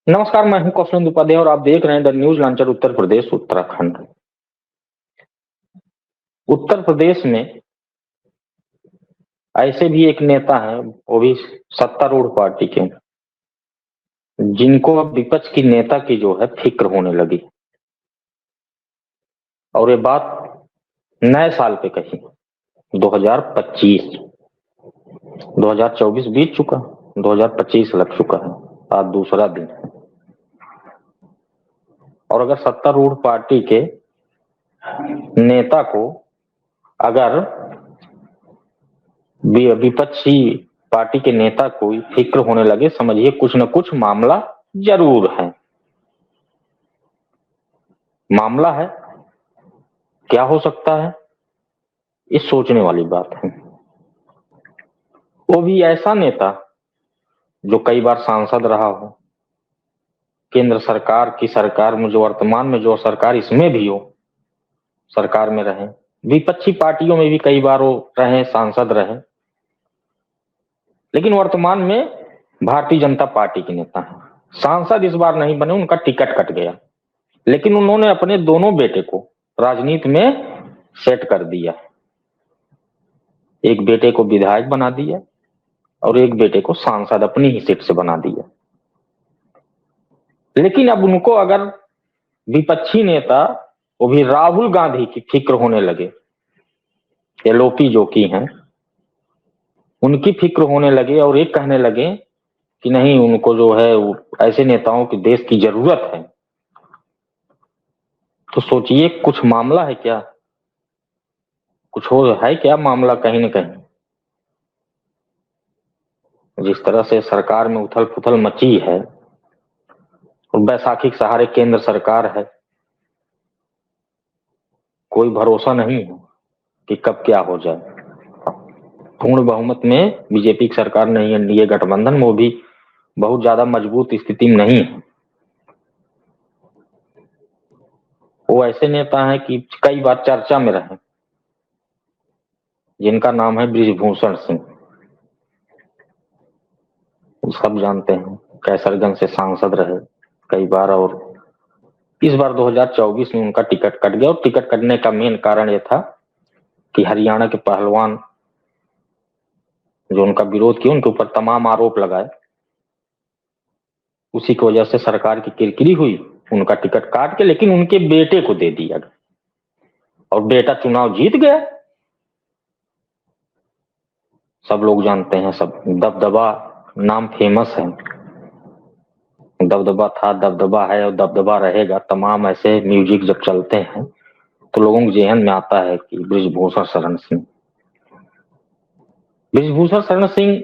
नमस्कार, मैं हूं कौशलेंद्र उपाध्याय और आप देख रहे हैं the news launcher Uttar Pradesh Uttarakhand. Uttar Pradesh में ऐसे भी एक नेता हैं, वो भी सत्तारूढ़ पार्टी के, जिनको अब विपक्ष की नेता की जो है फिक्र होने लगी। और ये बात नए साल पे कही। 2025 2024 बीत चुका, 2025 लग चुका है, आज दूसरा दिन है। और अगर सत्तारूढ़ पार्टी के नेता को अगर विपक्षी पार्टी के नेता को फिक्र होने लगे, समझिए कुछ न कुछ मामला जरूर है। मामला है, क्या हो सकता है, ये सोचने वाली बात है। वो भी ऐसा नेता जो कई बार सांसद रहा हो, केंद्र सरकार की सरकार में, जो वर्तमान में जो सरकार इसमें भी हो, सरकार में रहे, विपक्षी पार्टियों में भी कई बार वो रहे, सांसद रहे, लेकिन वर्तमान में भारतीय जनता पार्टी के नेता हैं। सांसद इस बार नहीं बने, उनका टिकट कट गया, लेकिन उन्होंने अपने दोनों बेटे को राजनीति में सेट कर दिया। एक बेटे को विधायक बना दिया और एक बेटे को सांसद अपनी ही सीट से बना दिया। लेकिन अब उनको अगर विपक्षी नेता, वो भी राहुल गांधी की फिक्र होने लगे, एलओपी जो की हैं, उनकी फिक्र होने लगे और एक कहने लगे कि नहीं, उनको जो है ऐसे नेताओं की देश की जरूरत है। तो सोचिए कुछ मामला है क्या, कुछ हो है क्या मामला कहीं न कहीं। जिस तरह से सरकार में उथल पुथल मची है और बैसाखी के सहारे केंद्र सरकार है, कोई भरोसा नहीं है कि कब क्या हो जाए। पूर्ण बहुमत में बीजेपी की सरकार नहीं है, एनडीए गठबंधन में, वो भी बहुत ज्यादा मजबूत स्थिति में नहीं है। वो ऐसे नेता हैं कि कई बार चर्चा में रहे, जिनका नाम है बृजभूषण सिंह। सब जानते हैं, कैसरगंज से सांसद रहे कई बार, और इस बार 2024 में उनका टिकट कट गया। और टिकट कटने का मेन कारण यह था कि हरियाणा के पहलवान जो उनका विरोध किया, उनके ऊपर तमाम आरोप लगाए, उसी की वजह से सरकार की किरकिरी हुई, उनका टिकट काट के लेकिन उनके बेटे को दे दिया और बेटा चुनाव जीत गया। सब लोग जानते हैं, सब दबदबा, नाम फेमस है, दबदबा था, दबदबा है और दबदबा रहेगा। तमाम ऐसे म्यूजिक जब चलते हैं तो लोगों के जहन में आता है कि बृजभूषण शरण सिंह। बृजभूषण शरण सिंह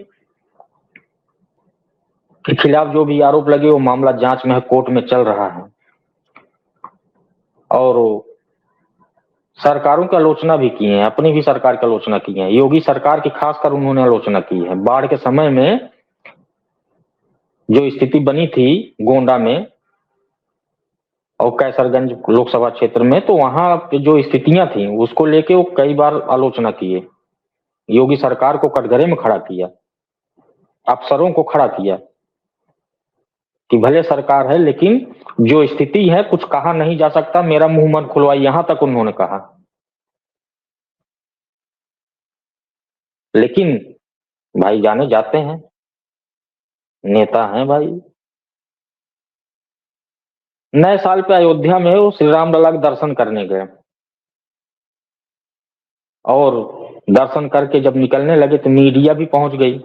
के खिलाफ जो भी आरोप लगे, वो मामला जांच में है, कोर्ट में चल रहा है। और सरकारों की आलोचना भी की है, अपनी भी सरकार की आलोचना की है, योगी सरकार की खासकर उन्होंने आलोचना की है। बाढ़ के समय में जो स्थिति बनी थी गोंडा में और कैसरगंज लोकसभा क्षेत्र में, तो वहां पे जो स्थितियां थी उसको लेके वो कई बार आलोचना किए, योगी सरकार को कटघरे में खड़ा किया, अफसरों को खड़ा किया कि भले सरकार है लेकिन जो स्थिति है कुछ कहा नहीं जा सकता, मेरा मुंह मत खुलवाई, यहां तक उन्होंने कहा। लेकिन भाई जाने जाते हैं, नेता हैं भाई। नए साल पे अयोध्या में वो श्री राम लला के दर्शन करने गए और दर्शन करके जब निकलने लगे तो मीडिया भी पहुंच गई।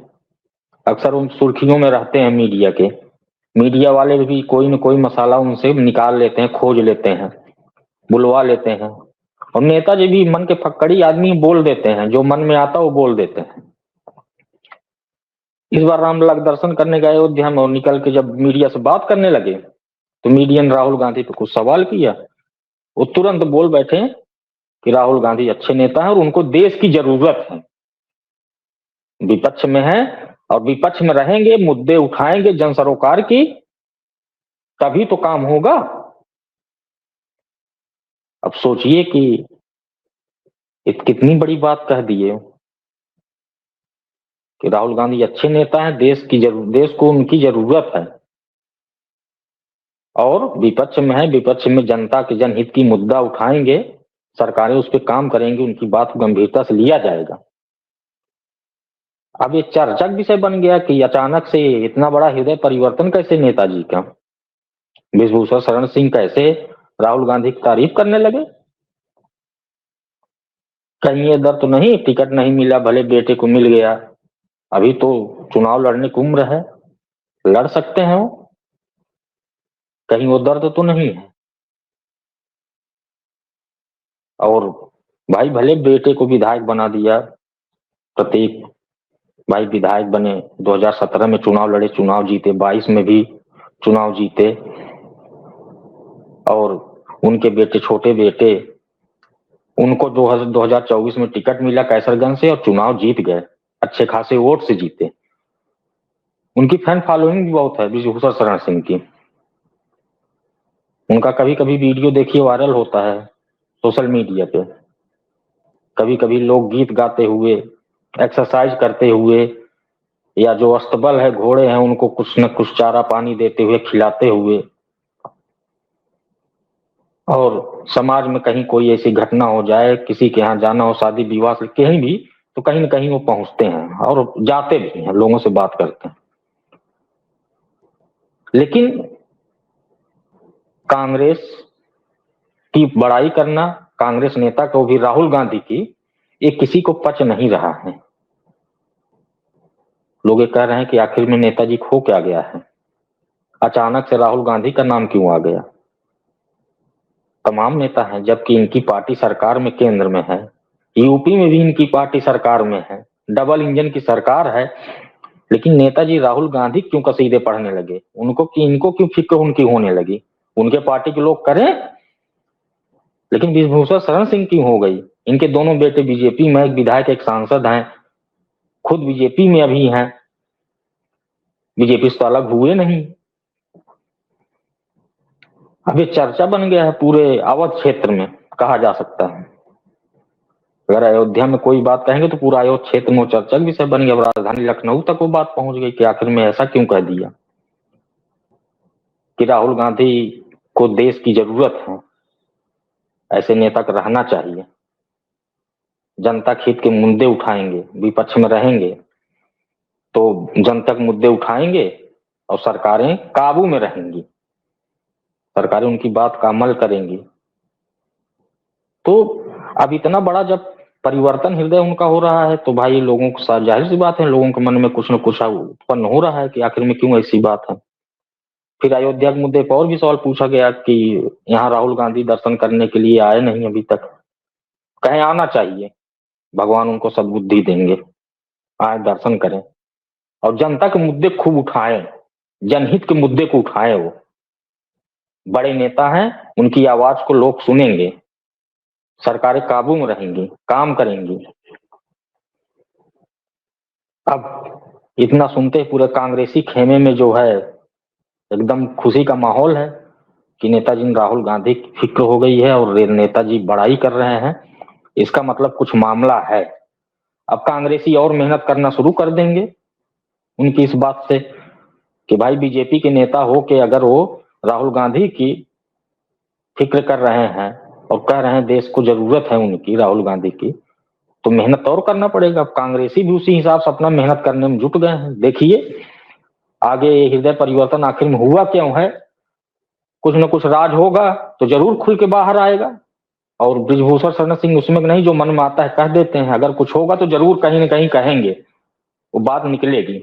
अक्सर उन सुर्खियों में रहते हैं मीडिया के, मीडिया वाले भी कोई न कोई मसाला उनसे निकाल लेते हैं, खोज लेते हैं, बुलवा लेते हैं। और नेताजी भी मन के फक्कड़ी आदमी, बोल देते हैं, जो मन में आता वो बोल देते हैं। इस बार रामलला के दर्शन करने गए अयोध्या में और निकल के जब मीडिया से बात करने लगे तो मीडिया ने राहुल गांधी पे कुछ सवाल किया, वो तुरंत बोल बैठे कि राहुल गांधी अच्छे नेता हैं और उनको देश की जरूरत है, विपक्ष में है और विपक्ष में रहेंगे, मुद्दे उठाएंगे जन सरोकार की, तभी तो काम होगा। अब सोचिए कि कितनी बड़ी बात कह दिए कि राहुल गांधी अच्छे नेता हैं, देश को उनकी जरूरत है। और विपक्ष में है, विपक्ष में जनता के जनहित की मुद्दा उठाएंगे, सरकारें उस पर काम करेंगी, उनकी बात को गंभीरता से लिया जाएगा। अब ये चर्चा का विषय बन गया कि अचानक से इतना बड़ा हृदय परिवर्तन कैसे नेताजी का, ब्रिजभूषण शरण सिंह कैसे राहुल गांधी की तारीफ करने लगे। कहीं ये डर तो नहीं टिकट नहीं मिला, भले बेटे को मिल गया, अभी तो चुनाव लड़ने की उम्र है, लड़ सकते हैं वो, कहीं वो दर्द तो नहीं है। और भाई भले बेटे को विधायक बना दिया, प्रतीक भाई विधायक बने, 2017 में चुनाव लड़े, चुनाव जीते, 22 में भी चुनाव जीते, और उनके बेटे, छोटे बेटे, उनको 2024 में टिकट मिला कैसरगंज से और चुनाव जीत गए, अच्छे खासे वोट से जीते। उनकी फैन फॉलोइंग भी बहुत है ब्रिजभूषण शरण सिंह की। उनका कभी कभी वीडियो देखिए वायरल होता है सोशल मीडिया पे, कभी कभी लोग गीत गाते हुए, एक्सरसाइज करते हुए, या जो अस्तबल है, घोड़े हैं, उनको कुछ न कुछ चारा पानी देते हुए, खिलाते हुए, और समाज में कहीं कोई ऐसी घटना हो जाए, किसी के यहाँ जाना हो, शादी विवाह से कहीं भी, तो कहीं न कहीं वो पहुंचते हैं और जाते भी हैं, लोगों से बात करते हैं। लेकिन कांग्रेस की बड़ाई करना, कांग्रेस नेता को भी राहुल गांधी की, ये किसी को पच नहीं रहा है। लोग ये कह रहे हैं कि आखिर में नेताजी खो क्या गया है, अचानक से राहुल गांधी का नाम क्यों आ गया। तमाम नेता हैं, जबकि इनकी पार्टी सरकार में, केंद्र में है, यूपी में भी इनकी पार्टी सरकार में है, डबल इंजन की सरकार है, लेकिन नेताजी राहुल गांधी क्यों कसीदे पढ़ने लगे, उनको कि इनको क्यों फिक्र उनकी होने लगी। उनके पार्टी के लोग करें, लेकिन ब्रिजभूषण शरण सिंह क्यों हो गई। इनके दोनों बेटे बीजेपी में, एक विधायक एक सांसद हैं, खुद बीजेपी में अभी हैं, बीजेपी से तो अलग हुए नहीं। अब ये चर्चा बन गया है पूरे अवध क्षेत्र में, कहा जा सकता है। अगर अयोध्या में कोई बात कहेंगे तो पूरा अयोध्या क्षेत्र में चर्चा का विषय बन गया। राजधानी लखनऊ तक वो बात पहुंच गई कि आखिर में ऐसा क्यों कह दिया कि राहुल गांधी को देश की जरूरत है, ऐसे नेता का रहना चाहिए, जनता के हित के मुद्दे उठाएंगे, विपक्ष में रहेंगे तो जनता के मुद्दे उठाएंगे और सरकारें काबू में रहेंगी, सरकारें उनकी बात का अमल करेंगी। तो अब इतना बड़ा जब परिवर्तन हृदय उनका हो रहा है, तो भाई लोगों को जाहिर सी बात है, लोगों के मन में कुछ न कुछ उत्पन्न हो रहा है कि आखिर में क्यों ऐसी बात है। फिर अयोध्या के मुद्दे पर और भी सवाल पूछा गया कि यहाँ राहुल गांधी दर्शन करने के लिए आए नहीं अभी तक, कहें आना चाहिए, भगवान उनको सद्बुद्धि देंगे, आए दर्शन करें और जनता के मुद्दे खूब उठाएं, जनहित के मुद्दे को उठाएं। वो बड़े नेता हैं, उनकी आवाज को लोग सुनेंगे, सरकारें काबू में रहेंगी, काम करेंगी। अब इतना सुनते पूरे कांग्रेसी खेमे में जो है एकदम खुशी का माहौल है कि नेताजी राहुल गांधी की फिक्र हो गई है और नेताजी बड़ाई कर रहे हैं, इसका मतलब कुछ मामला है। अब कांग्रेसी और मेहनत करना शुरू कर देंगे उनकी इस बात से कि भाई बीजेपी के नेता हो के अगर वो राहुल गांधी की फिक्र कर रहे हैं और कह रहे हैं देश को जरूरत है उनकी, राहुल गांधी की, तो मेहनत और करना पड़ेगा। अब कांग्रेसी भी उसी हिसाब से अपना मेहनत करने में जुट गए हैं। देखिए आगे हृदय परिवर्तन आखिर में हुआ क्यों है, कुछ न कुछ राज होगा तो जरूर खुल के बाहर आएगा। और ब्रिजभूषण शरण सिंह उसमें नहीं, जो मन में आता है कह देते हैं, अगर कुछ होगा तो जरूर कहीं न कहीं कहेंगे, वो बात निकलेगी।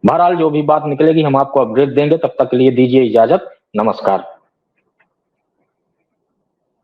बहरहाल जो भी बात निकलेगी हम आपको अपडेट देंगे, तब तक के लिए दीजिए इजाजत, नमस्कार।